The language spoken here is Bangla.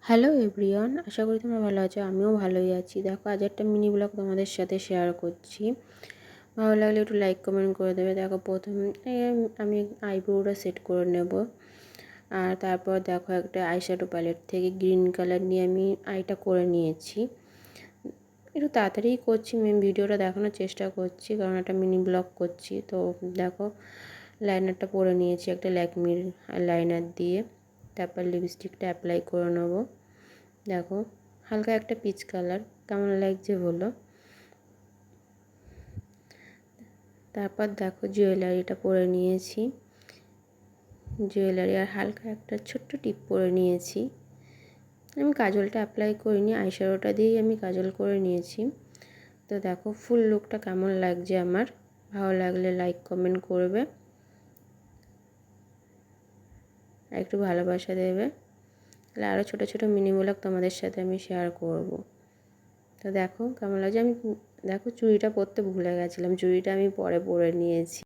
হ্যালো এভরিওয়ান, আশা করি তোমরা ভালো আছো। আমিও ভালোই আছি। দেখো, আজ একটা মিনি ব্লগ তোমাদের সাথে শেয়ার করছি। ভালো লাগলে একটু লাইক কমেন্ট করে দেবে। দেখো, প্রথমে আমি আইব্রোটা সেট করে নেব। আর তারপর দেখো, একটা আইশ্যাডো প্যালেট থেকে গ্রিন কালার নিয়ে আমি আইটা করে নিয়েছি। একটু তাড়াতাড়ি করছি, ভিডিওটা দেখানোর চেষ্টা করছি কারণ একটা মিনি ব্লগ করছি। তো দেখো, লাইনারটা পরে নিয়েছি একটা ল্যাকমির লাইনার দিয়ে। তারপর লিপস্টিকটা অ্যাপ্লাই করে নেবো। দেখো, হালকা একটা পিচ কালার, কেমন লাগছে বলো। তারপর দেখো, জুয়েলারিটা পরে নিয়েছি। জুয়েলারি আর হালকা একটা ছোট্ট টিপ পরে নিয়েছি। আমি কাজলটা অ্যাপ্লাই করিনি, আইশ্যাডোটা দিয়েই আমি কাজল করে নিয়েছি। তো দেখো, ফুল লুকটা কেমন লাগছে আমার। ভালো লাগলে লাইক কমেন্ট করবে, আর একটু ভালোবাসা দেবে। তাহলে আরও ছোটো ছোটো মিনি ব্লগ তোমাদের সাথে আমি শেয়ার করব। তো দেখো কেমন লাগছে। আমি দেখো, চুড়িটা পরতে ভুলে গেছিলাম, চুড়িটা আমি পরে পরে নিয়েছি।